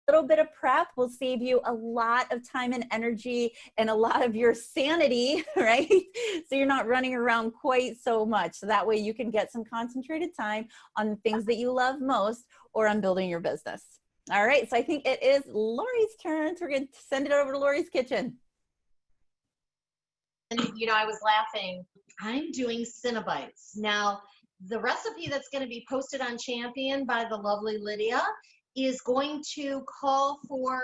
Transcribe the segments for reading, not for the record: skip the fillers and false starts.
little bit of prep will save you a lot of time and energy and a lot of your sanity, right? So you're not running around quite so much. So that way you can get some concentrated time on the things that you love most or on building your business. All right, so I think it is Lori's turn. So we're going to send it over to Lori's kitchen. And, you know, I was laughing. I'm doing Cinnabites. Now, the recipe that's going to be posted on Champion by the lovely Lydia is going to call for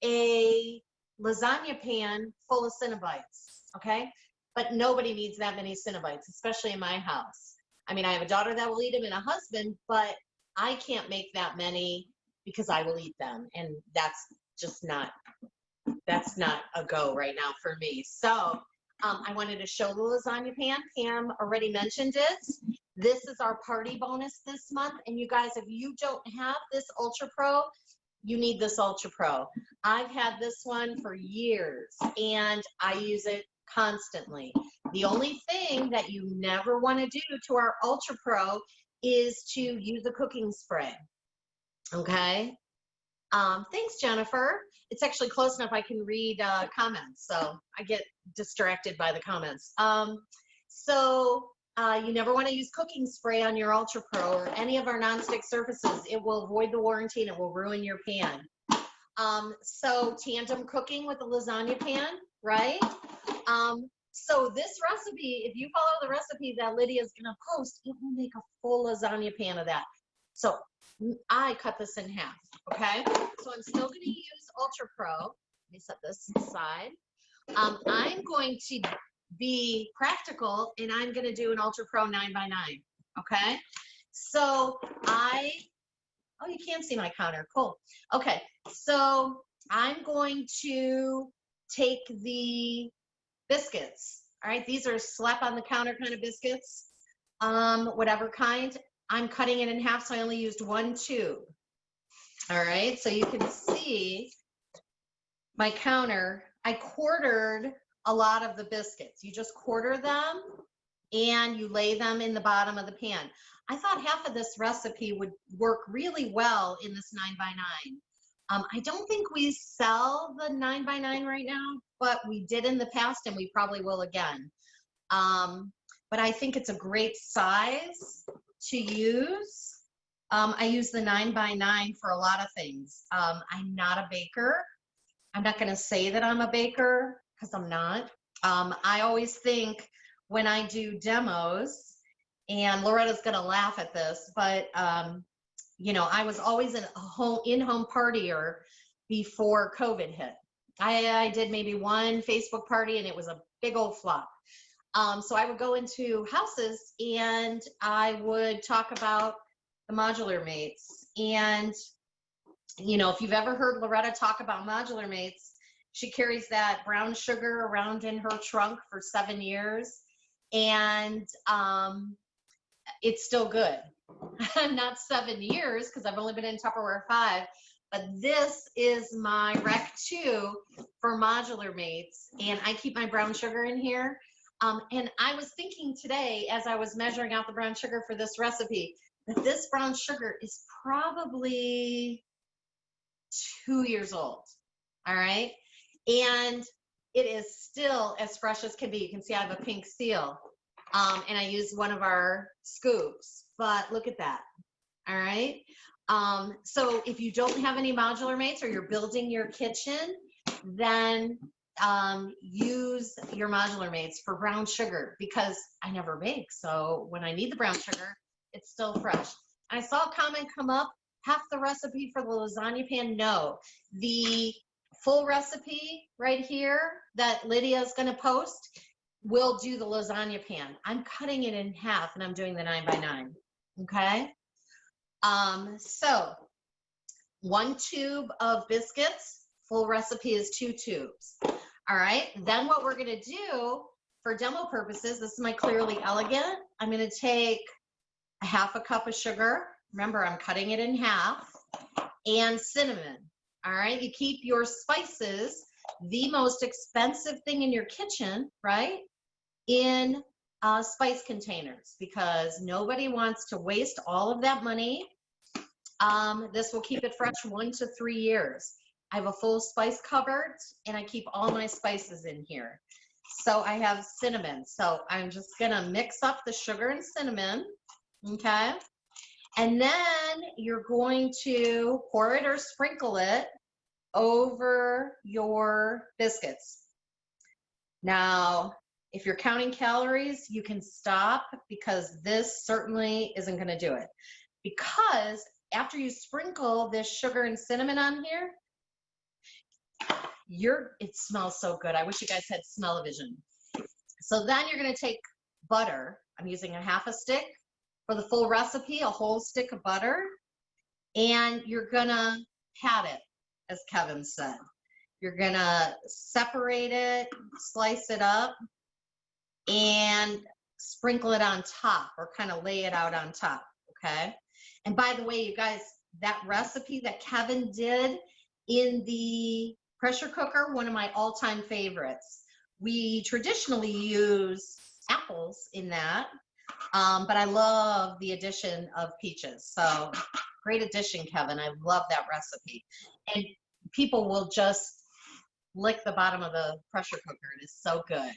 a lasagna pan full of Cinnabites, okay? But nobody needs that many Cinnabites, especially in my house. I mean, I have a daughter that will eat them and a husband, but I can't make that many because I will eat them. And that's just not, that's not a go right now for me. So I wanted to show the lasagna pan. Pam already mentioned it. This is our party bonus this month. And you guys, if you don't have this Ultra Pro, you need this Ultra Pro. I've had this one for years and I use it constantly. The only thing that you never want to do to our Ultra Pro is to use a cooking spray. Okay. Thanks, Jennifer. It's actually close enough I can read comments, so I get distracted by the comments. You never want to use cooking spray on your Ultra Pro or any of our nonstick surfaces. It will void the warranty and it will ruin your pan. So tandem cooking with a lasagna pan, right? So this recipe, if you follow the recipe that Lydia is going to post, it will make a full lasagna pan of that. So I cut this in half, okay? So I'm still going to use Ultra Pro. Let me set this aside. I'm going to be practical, and I'm going to do an Ultra Pro 9x9, okay? So oh, you can see my counter. Cool. Okay, so I'm going to take the biscuits, all right? These are slap on the counter kind of biscuits, whatever kind. I'm cutting it in half, so I only used one tube. All right, so you can see my counter. I quartered a lot of the biscuits. You just quarter them and you lay them in the bottom of the pan. I thought half of this recipe would work really well in this 9x9. I don't think we sell the 9x9 right now, but we did in the past and we probably will again. But I think it's a great size to use. I use the 9x9 for a lot of things. I'm not a baker. I'm not going to say that I'm a baker because I'm not. I always think when I do demos, and Loretta's going to laugh at this, but you know, I was always a in-home partier before COVID hit. I did maybe one Facebook party and it was a big old flop. So I would go into houses and I would talk about the modular mates. And, you know, if you've ever heard Loretta talk about modular mates, she carries that brown sugar around in her trunk for 7 years. And it's still good. Not 7 years, because I've only been in Tupperware 5. But this is my Rec 2 for modular mates. And I keep my brown sugar in here. And I was thinking today, as I was measuring out the brown sugar for this recipe, that this brown sugar is probably 2 years old, all right? And it is still as fresh as can be. You can see I have a pink seal, and I use one of our scoops, but look at that, all right? So if you don't have any modular mates or you're building your kitchen, then use your modular mates for brown sugar, because I never bake. So when I need the brown sugar, it's still fresh. I saw a comment come up, half the recipe for the lasagna pan. No, the full recipe right here that Lydia is going to post will do the lasagna pan. I'm cutting it in half and I'm doing the 9x9. Okay. So 1 tube of biscuits, full recipe is 2 tubes. All right, then what we're gonna do for demo purposes, this is my Clearly Elegant. I'm gonna take a half a cup of sugar. Remember, I'm cutting it in half, and cinnamon. All right, you keep your spices, the most expensive thing in your kitchen, right, in spice containers, because nobody wants to waste all of that money This will keep it fresh 1 to 3 years. I have a full spice cupboard and I keep all my spices in here. So I have cinnamon. So I'm just gonna mix up the sugar and cinnamon, okay? And then you're going to pour it or sprinkle it over your biscuits. Now, if you're counting calories, you can stop because this certainly isn't gonna do it. Because after you sprinkle this sugar and cinnamon on here, it smells so good. I wish you guys had smell-o-vision. So then you're gonna take butter. I'm using a half a stick. For the full recipe, a whole stick of butter. And you're gonna pat it, as Kevin said. You're gonna separate it, slice it up, and sprinkle it on top, or kind of lay it out on top, okay? And by the way, you guys, that recipe that Kevin did in the pressure cooker, one of my all-time favorites. We traditionally use apples in that, but I love the addition of peaches. So great addition, Kevin. I love that recipe. And people will just lick the bottom of the pressure cooker. It is so good.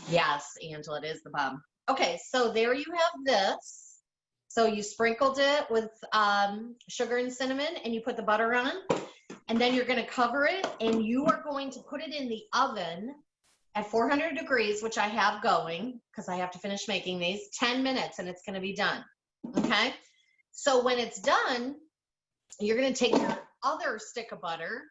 Yes, Angela, it is the bottom. Okay, so there you have this. So you sprinkled it with sugar and cinnamon, and you put the butter on. And then you're gonna cover it, and you are going to put it in the oven at 400 degrees, which I have going, because I have to finish making these, 10 minutes, and it's gonna be done, okay? So when it's done, you're gonna take your other stick of butter.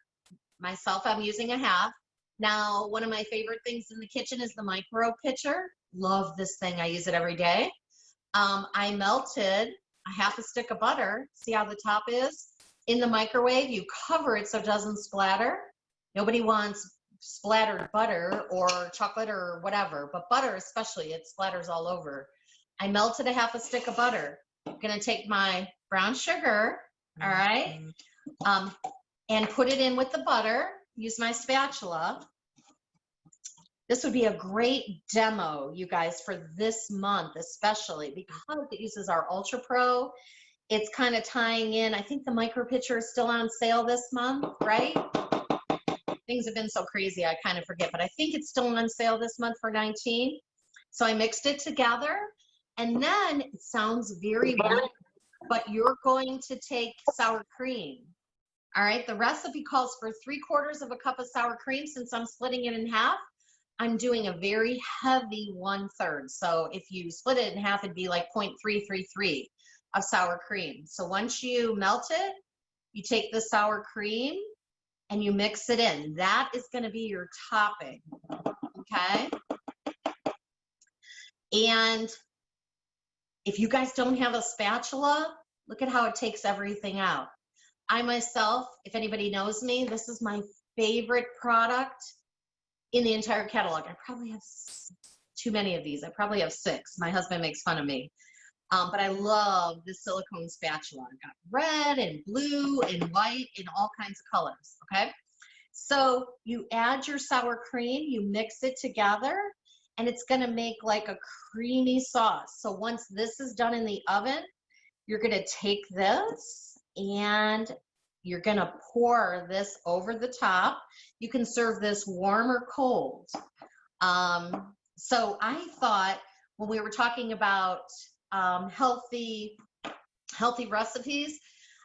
Myself, I'm using a half. Now, one of my favorite things in the kitchen is the micro pitcher. Love this thing, I use it every day. I melted a half a stick of butter. See how the top is? In the microwave, you cover it so it doesn't splatter. Nobody wants splattered butter or chocolate or whatever, but butter especially, it splatters all over. I melted a half a stick of butter. I'm gonna take my brown sugar, all right, and put it in with the butter. Use my spatula. This would be a great demo, you guys, for this month, especially because it uses our Ultra Pro. It's kind of tying in. I think the micro pitcher is still on sale this month, right? Things have been so crazy, I kind of forget, but I think it's still on sale this month for $19. So I mixed it together, and then it sounds very weird, but you're going to take sour cream. All right, the recipe calls for 3/4 of a cup of sour cream. Since I'm splitting it in half, I'm doing a very heavy 1/3. So if you split it in half, it'd be like 0.333 of sour cream. So once you melt it, you take the sour cream and you mix it in. That is gonna be your topping, okay? And if you guys don't have a spatula, look at how it takes everything out. I myself, if anybody knows me, this is my favorite product in the entire catalog. I probably have too many of these. I probably have 6. My husband makes fun of me. But I love the silicone spatula. I've got red and blue and white and all kinds of colors, okay? So you add your sour cream, you mix it together, and it's gonna make like a creamy sauce. So once this is done in the oven, you're gonna take this and you're gonna pour this over the top. You can serve this warm or cold. So I thought when we were talking about healthy recipes,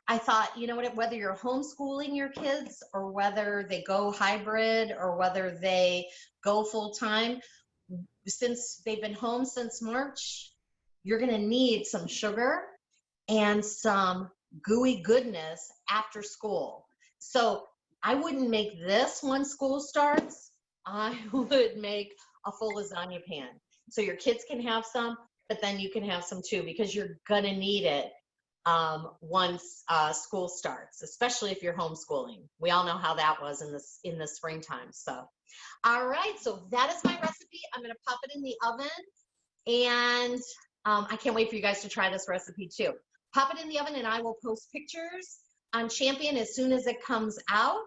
I thought, you know what, whether you're homeschooling your kids or whether they go hybrid or whether they go full time, since they've been home since March, you're gonna need some sugar and some gooey goodness after school. So I wouldn't make this when school starts. I would make a full lasagna pan. So your kids can have some, but then you can have some too, because you're gonna need it once school starts, especially if you're homeschooling. We all know how that was in the springtime. So, all right, so that is my recipe. I'm gonna pop it in the oven, and I can't wait for you guys to try this recipe too. Pop it in the oven, and I will post pictures on Champion as soon as it comes out.